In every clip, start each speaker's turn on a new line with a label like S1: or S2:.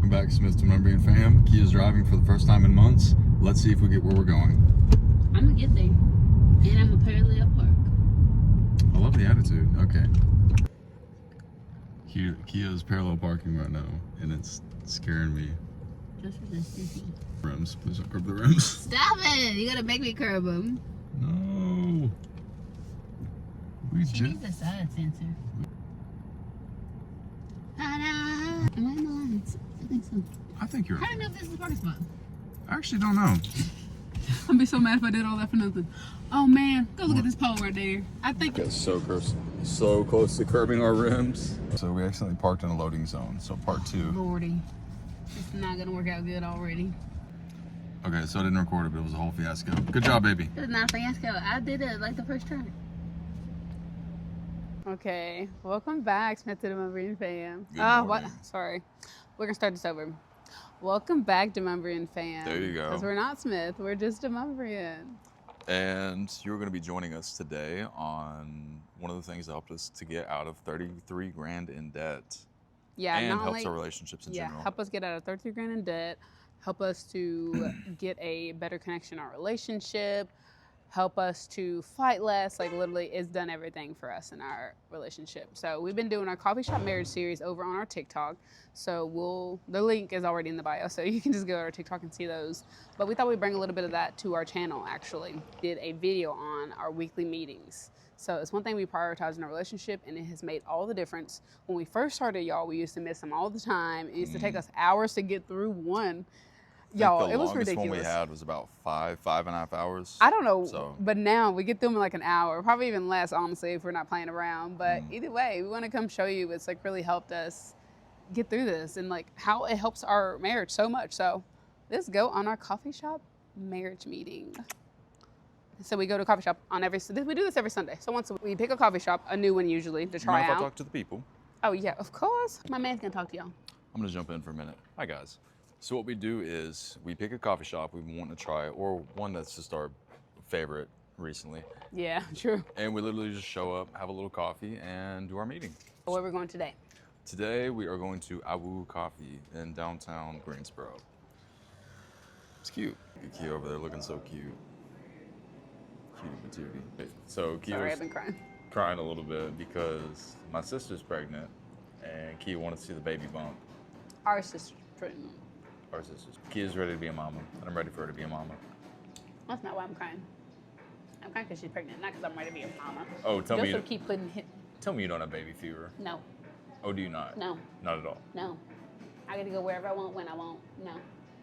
S1: Welcome back, Smith Demonbreun fam. Kia's driving for the first time in months. Let's see if we get where we're going.
S2: I'm gonna get there, and I'm gonna parallel park.
S1: I love the attitude. Okay. Kia's parallel parking right now, and it's scaring me.
S2: Just for this.
S1: Rims, please don't curb the rims.
S2: Stop it! You gotta make me curb them.
S1: No.
S2: She needs a side sensor. Ta-da! Am I in the lines? I think so.
S1: I think you're.
S2: How do you know if this is the parking spot?
S1: I actually don't know.
S2: I'd be so mad if I did all that for nothing. Oh man, go look at this pole right there. I think
S1: It's so close to curbing our rims. So we accidentally parked in a loading zone. So part 2.
S2: Lordy, it's not gonna work out good already.
S1: Okay, so I didn't record it, but it was a whole fiasco. Good job, baby.
S2: It was not a fiasco. I did it like the first try. Okay, welcome back, Smith Demonbreun fam.
S1: Morning.
S2: Sorry, we're gonna start this over. Welcome back, Demonbreun fam.
S1: There you go.
S2: Because we're not Smith, we're just Demonbreun.
S1: And you're going to be joining us today on one of the things that helped us to get out of 33 grand in debt.
S2: Yeah,
S1: and
S2: not
S1: helps
S2: only,
S1: our relationships in general.
S2: help us get out of 33 grand in debt, help us to get a better connection in our relationship, help us to fight less. Like literally, it's done everything for us in our relationship. So we've been doing our coffee shop marriage series over on our TikTok. So the link is already in the bio, so you can just go to our TikTok and see those. But we thought we'd bring a little bit of that to our channel. Actually, did a video on our weekly meetings. So it's one thing we prioritize in our relationship, and it has made all the difference. When we first started, y'all, we used to miss them all the time. It used to take us hours to get through one. Y'all, it was ridiculous.
S1: The longest one we had was about 5.5 hours.
S2: I don't know,
S1: so.
S2: But now we get through them in like an hour, probably even less, honestly, if we're not playing around. But either way, we want to come show you it's like really helped us get through this and like how it helps our marriage so much. So let's go on our coffee shop marriage meeting. So we go to a coffee shop on we do this every Sunday. So once we pick a coffee shop, a new one usually, to try
S1: Mind
S2: out.
S1: if I talk to the people?
S2: Oh yeah, of course. My man's gonna talk to y'all.
S1: I'm gonna jump in for a minute. Hi guys. So what we do is we pick a coffee shop we want to try, or one that's just our favorite recently.
S2: Yeah, true.
S1: And we literally just show up, have a little coffee, and do our meeting.
S2: Where are we going today?
S1: Today we are going to Awu Coffee in downtown Greensboro. It's cute. Kia over there looking so cute. Cutie patootie. So
S2: Sorry, I've
S1: Kia's
S2: been crying.
S1: crying a little bit because my sister's pregnant, and Kia wanted to see the baby bump.
S2: Our sister's pregnant.
S1: Our sisters. Kia's ready to be a mama, and I'm ready for her to be a mama.
S2: That's not why I'm crying. I'm crying because she's pregnant, not because I'm ready to be a mama.
S1: Oh, tell me you don't have baby fever.
S2: No.
S1: Oh, do you not?
S2: No.
S1: Not at all.
S2: No. I get to go wherever I want, when I want. No.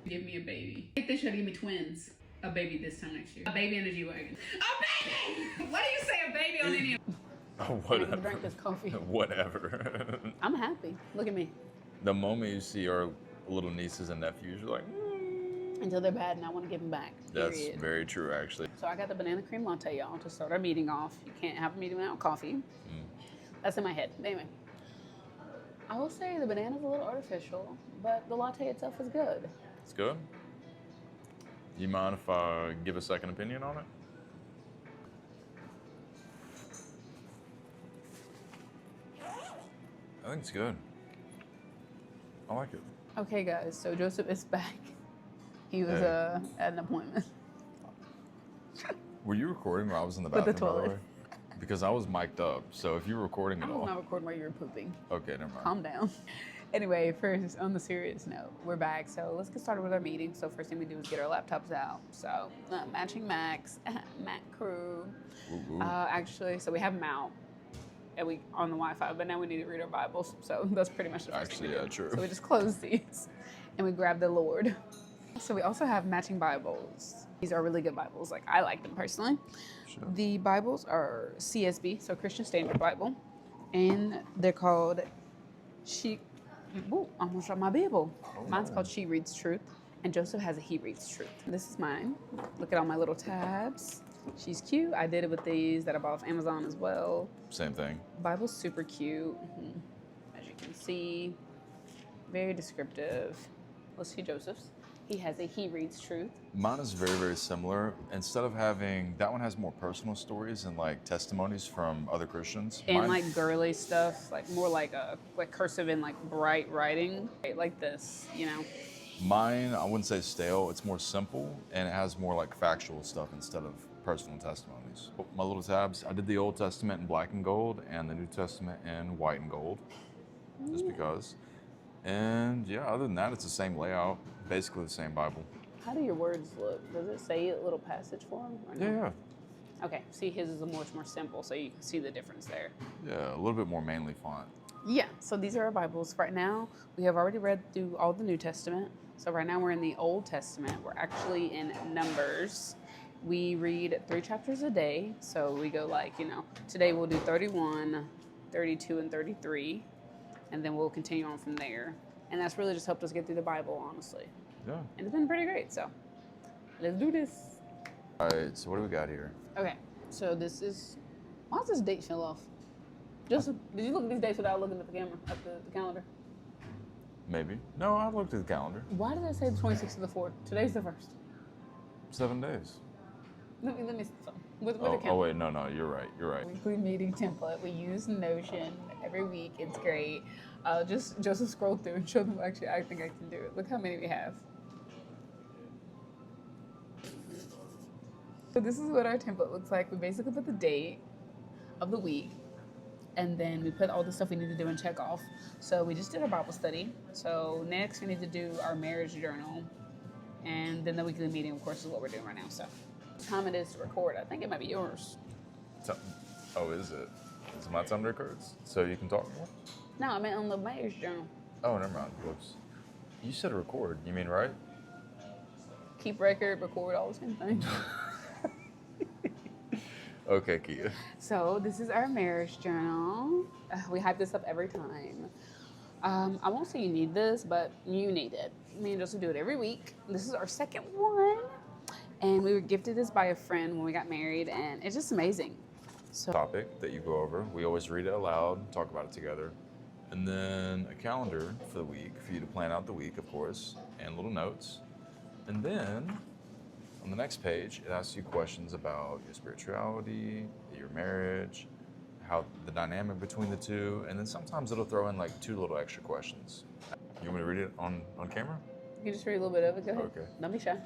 S2: Give me a baby. I think they should give me twins. A baby this time next year. A baby and a G-Wagon. A baby! What do you say, a baby on any?
S1: Oh, whatever.
S2: Drink this coffee.
S1: Whatever.
S2: I'm happy. Look at me.
S1: The moment you see our little nieces and nephews, you're like,
S2: Until they're bad and I want to give them back. Period.
S1: That's very true, actually.
S2: So I got the banana cream latte, y'all, to start our meeting off. You can't have a meeting without coffee. That's in my head. Anyway. I will say the banana's a little artificial, but the latte itself is good.
S1: It's good? You mind if I give a second opinion on it? I think it's good. I like it.
S2: Okay, guys, so Joseph is back. He was at an appointment.
S1: Were you recording while I was in the
S2: With
S1: bathroom,
S2: the toilet.
S1: by the way? Because I was mic'd up, so if you were recording at
S2: I
S1: all...
S2: was not recording while you were pooping.
S1: Okay, never mind.
S2: Calm down. Anyway, first, on the serious note, we're back. So let's get started with our meeting. So first thing we do is get our laptops out. So matching Macs, Mac crew. Actually, so we have them out. And we on the Wi-Fi, but now we need to read our Bibles. So that's pretty much the first thing we do.
S1: True.
S2: So we just close these and we grab the Lord. So we also have matching Bibles. These are really good Bibles. Like, I like them personally.
S1: Sure.
S2: The Bibles are CSB, so Christian Standard Bible. And they're called almost on my Bible.
S1: Oh.
S2: Mine's called She Reads Truth. And Joseph has a He Reads Truth. This is mine. Look at all my little tabs. She's cute. I did it with these that I bought off Amazon as well.
S1: Same thing.
S2: Bible's super cute. As you can see, very descriptive. Let's see Joseph's. He has a He Reads Truth.
S1: Mine is very, very similar. Instead of having, that one has more personal stories and like testimonies from other Christians.
S2: And
S1: Mine,
S2: like girly stuff, like more like cursive and like bright writing, like this, you know.
S1: mine, I wouldn't say stale. It's more simple and it has more like factual stuff instead of personal testimonies. My little tabs, I did the Old Testament in black and gold and the New Testament in white and gold, just because. And yeah, other than that, it's the same layout, basically the same Bible.
S2: How do your words look? Does it say a little passage form? Or no?
S1: Yeah,
S2: Okay, see, his is much more simple, so you can see the difference there.
S1: yeah, a little bit more manly font.
S2: Yeah, so these are our Bibles. Right now, we have already read through all the New Testament. So right now we're in the Old Testament. We're actually in Numbers. We read 3 chapters a day. So we go like, today we'll do 31, 32, and 33. And then we'll continue on from there. And that's really just helped us get through the Bible, honestly.
S1: Yeah.
S2: And it's been pretty great, so let's do this.
S1: All right, so what do we got here?
S2: Okay, so this is, why does this date feel off? Did you look at these dates without looking at the camera, at the calendar?
S1: Maybe. No, I looked at the calendar.
S2: Why did I say the 26th of the 4th? Today's the 1st.
S1: 7 days.
S2: Let me with the
S1: Oh,
S2: calendar.
S1: wait, no, you're right.
S2: Weekly meeting template. We use Notion every week. It's great. Just scroll through and show them. Actually, I think I can do it. Look how many we have. So this is what our template looks like. We basically put the date of the week, and then we put all the stuff we need to do and check off. So we just did our Bible study. So next we need to do our marriage journal, and then the weekly meeting, of course, is what we're doing right now. So time it is to record. I think it might be yours.
S1: Oh, is it? Is it my time to record? So you can talk more?
S2: No, I meant on the marriage journal.
S1: Oh, never mind. Whoops. You said record. You mean right?
S2: Keep record, record, all the same thing.
S1: Okay, Kia.
S2: So this is our marriage journal. We hype this up every time. I won't say you need this, but you need it. Me and Joseph do it every week. This is our second one. And we were gifted this by a friend when we got married, and it's just amazing. So
S1: Topic that you go over. We always read it aloud, talk about it together. And then a calendar for the week, for you to plan out the week, of course, and little notes. And then on the next page, it asks you questions about your spirituality, your marriage, how the dynamic between the two, and then sometimes it'll throw in like 2 little extra questions. You want me to read it on camera?
S2: you can just read a little bit of it. Go ahead.
S1: Okay.
S2: Don't be shy.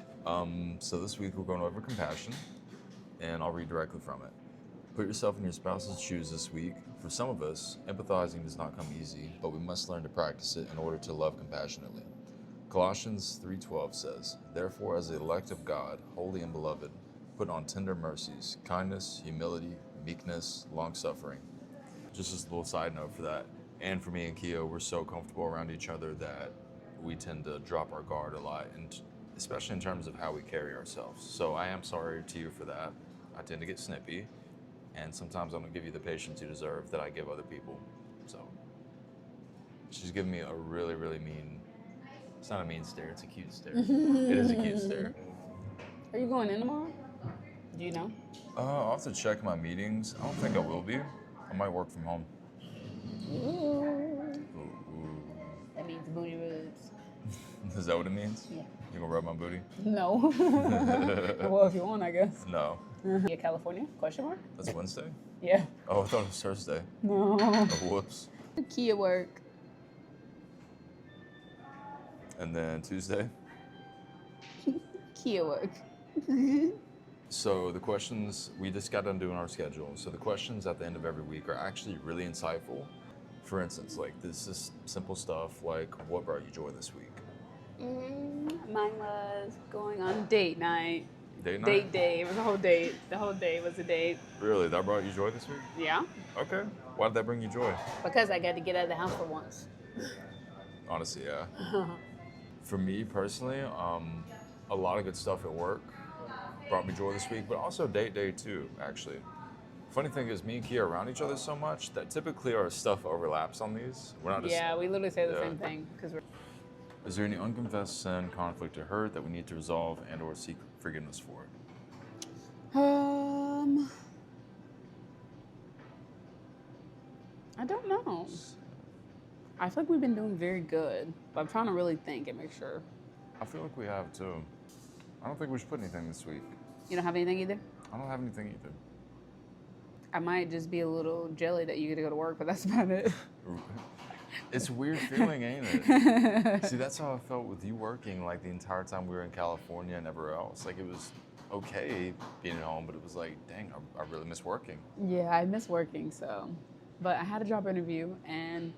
S1: So this week we're going over compassion, and I'll read directly from it. Put yourself in your spouse's shoes this week. For some of us, empathizing does not come easy, but we must learn to practice it in order to love compassionately. Colossians 3:12 says, "Therefore, as the elect of God, holy and beloved, put on tender mercies, kindness, humility, meekness, long-suffering." Just as a little side note for that, and for me and Kia, we're so comfortable around each other that we tend to drop our guard a lot, and especially in terms of how we carry ourselves. So I am sorry to you for that. I tend to get snippy, and sometimes I don't give you the patience you deserve that I give other people. So she's giving me a really, really mean, it's not a mean stare, it's a cute stare. It is a cute stare.
S2: Are you going in tomorrow? Do you know?
S1: I'll have to check my meetings. I don't think I will be. I might work from home.
S2: Ooh.
S1: Ooh.
S2: That means booty rubs.
S1: Is that what it means?
S2: Yeah.
S1: You gonna rub my booty?
S2: No. Well, if you want, I guess.
S1: No.
S2: Yeah, California? Question mark?
S1: That's Wednesday?
S2: Yeah.
S1: Oh, I thought it was Thursday.
S2: No.
S1: Oh, whoops.
S2: Kia work.
S1: And then Tuesday?
S2: Kia work.
S1: So the questions, we just got done doing our schedule. So the questions at the end of every week are actually really insightful. For instance, like this is simple stuff like, what brought you joy this week?
S2: Mine was going on date night.
S1: Date night?
S2: Date day. It was a whole date. The whole day was a date.
S1: Really? That brought you joy this week?
S2: Yeah.
S1: Okay. Why did that bring you joy?
S2: Because I got to get out of the house for once.
S1: Honestly, yeah. For me personally, a lot of good stuff at work brought me joy this week, but also date day too, actually. Funny thing is, me and Kia are around each other so much that typically our stuff overlaps on these. We're not just...
S2: Yeah, we literally say the
S1: Yeah.
S2: same thing. Because we're...
S1: Is there any unconfessed sin, conflict, or hurt that we need to resolve and or seek forgiveness for?
S2: I don't know. I feel like we've been doing very good, but I'm trying to really think and make sure.
S1: I feel like we have too. I don't think we should put anything this week.
S2: You don't have anything either?
S1: I don't have anything either.
S2: I might just be a little jelly that you get to go to work, but that's about it.
S1: It's a weird feeling, ain't it? See, that's how I felt with you working like the entire time we were in California and everywhere else. Like it was okay being at home, but it was like, dang, I really miss working.
S2: Yeah, I miss working, so. But I had a job interview and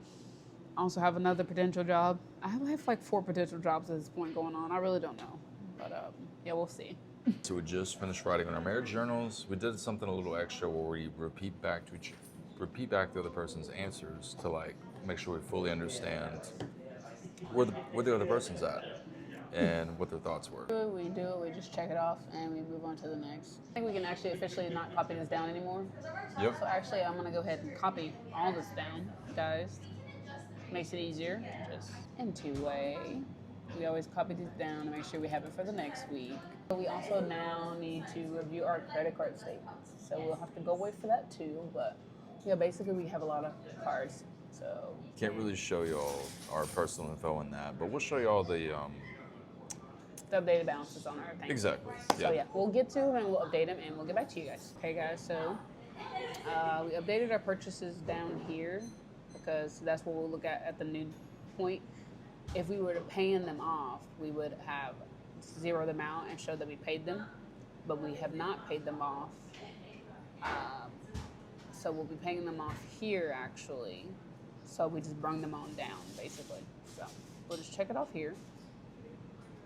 S2: I also have another potential job. I have like 4 potential jobs at this point going on. I really don't know, but yeah, we'll see.
S1: So we just finished writing on our marriage journals. We did something a little extra where we repeat back the other person's answers to like make sure we fully understand where the other person's at and what their thoughts were.
S2: We just check it off and we move on to the next. I think we can actually officially not copy this down anymore.
S1: Yep.
S2: So actually I'm gonna go ahead and copy all this down, guys. Makes it easier, just in 2-way. We always copy these down to make sure we have it for the next week. We also now need to review our credit card statements. So we'll have to go wait for that too, but yeah, basically we have a lot of cards, so.
S1: Can't really show y'all our personal info in that, but we'll show y'all the
S2: updated balances on our thing.
S1: exactly.
S2: So yeah, we'll get to them and we'll update them and we'll get back to you guys. Okay guys, so we updated our purchases down here because that's what we'll look at the new point. If we were to paying them off, we would have zero them out and show that we paid them, but we have not paid them off. So we'll be paying them off here actually. So we just brung them on down basically. So we'll just check it off here.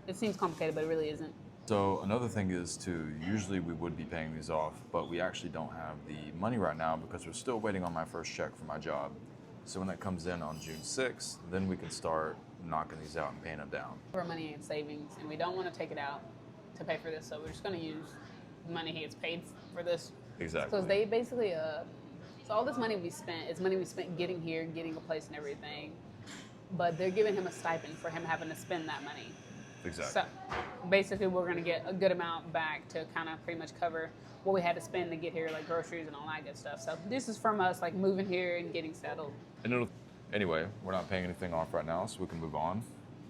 S2: It seems complicated, but it really isn't.
S1: So another thing is too, usually we would be paying these off, but we actually don't have the money right now because we're still waiting on my first check for my job. So when that comes in on June 6th, then we can start knocking these out and paying them down.
S2: Our money in savings, and we don't want to take it out to pay for this, so we're just going to use the money he gets paid for this.
S1: Exactly.
S2: Because they basically, so all this money we spent is money we spent getting here, getting a place and everything, but they're giving him a stipend for him having to spend that money.
S1: Exactly.
S2: So basically we're going to get a good amount back to kind of pretty much cover what we had to spend to get here, like groceries and all that good stuff. So this is from us like moving here and getting settled.
S1: And anyway, we're not paying anything off right now, so we can move on.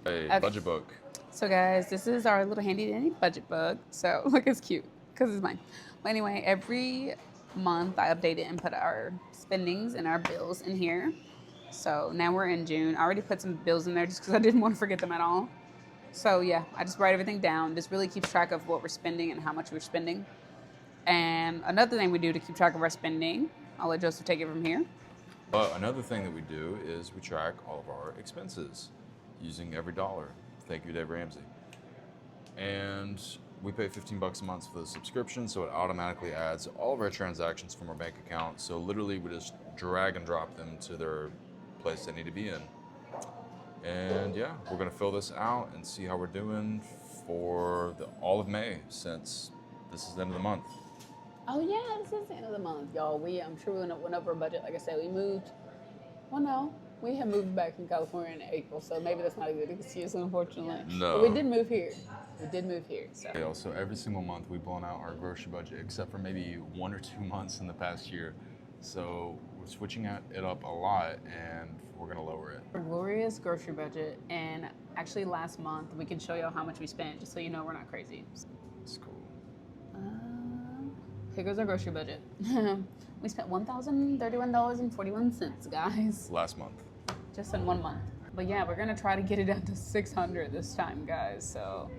S1: A
S2: Okay.
S1: budget book.
S2: So guys, this is our little handy dandy budget book. So look, it's cute because it's mine. But anyway, every month I update it and put our spendings and our bills in here. So now we're in June. I already put some bills in there just because I didn't want to forget them at all. So yeah, I just write everything down. This really keeps track of what we're spending and how much we're spending. And another thing we do to keep track of our spending, I'll let Joseph take it from here.
S1: But another thing that we do is we track all of our expenses using every dollar. Thank you, Dave Ramsey. And we pay $15 a month for the subscription, so it automatically adds all of our transactions from our bank account. So literally we just drag and drop them to their place they need to be in. And yeah, we're gonna fill this out and see how we're doing for all of May, since this is the end of the month.
S2: Oh yeah, this is the end of the month, y'all. I'm sure we went over our budget. Like I said, we moved. Well, no, we have moved back from California in April, so maybe that's not a good excuse, unfortunately.
S1: No.
S2: But we did move here. So.
S1: Yeah, so every single month we've blown out our grocery budget, except for maybe 1 or 2 months in the past year. So we're switching it up a lot, and we're gonna lower it.
S2: Our glorious grocery budget, and actually last month we can show y'all how much we spent, just so you know we're not crazy.
S1: It's cool.
S2: Here goes our grocery budget. We spent $1,031.41, guys.
S1: Last month.
S2: Just in 1 month. But yeah, we're gonna try to get it down to $600 this time, guys. So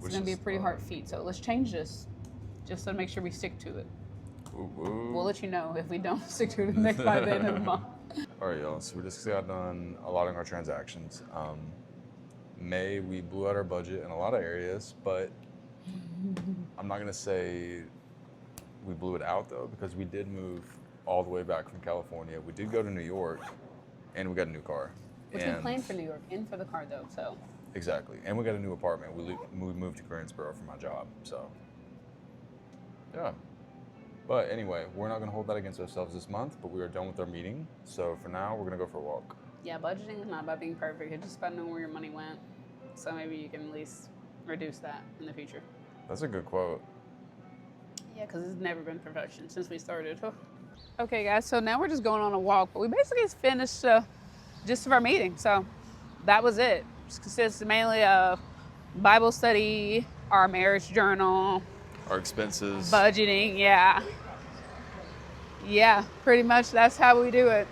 S2: it's gonna be a pretty hard feat. So let's change this, just to make sure we stick to it.
S1: Ooh, ooh.
S2: We'll let you know if we don't stick to it by the end of the month.
S1: All right, y'all. So we just got done allotting our transactions. May, we blew out our budget in a lot of areas, but I'm not gonna say we blew it out though, because we did move all the way back from California. We did go to New York, and we got a new car.
S2: Which we planned for New York, in for the car though, so.
S1: Exactly, and we got a new apartment. We moved to Greensboro for my job, so yeah. But anyway, we're not gonna hold that against ourselves this month, but we are done with our meeting. So for now, we're gonna go for a walk.
S2: Yeah, budgeting is not about being perfect. It's just about knowing where your money went. So maybe you can at least reduce that in the future.
S1: That's a good quote.
S2: Yeah, because it's never been perfection since we started. Okay, guys, so now we're just going on a walk, but we basically finished gist of our meeting. So that was it. Just consists mainly of Bible study, our marriage journal,
S1: Our expenses.
S2: budgeting. Yeah. Yeah, pretty much that's how we do it.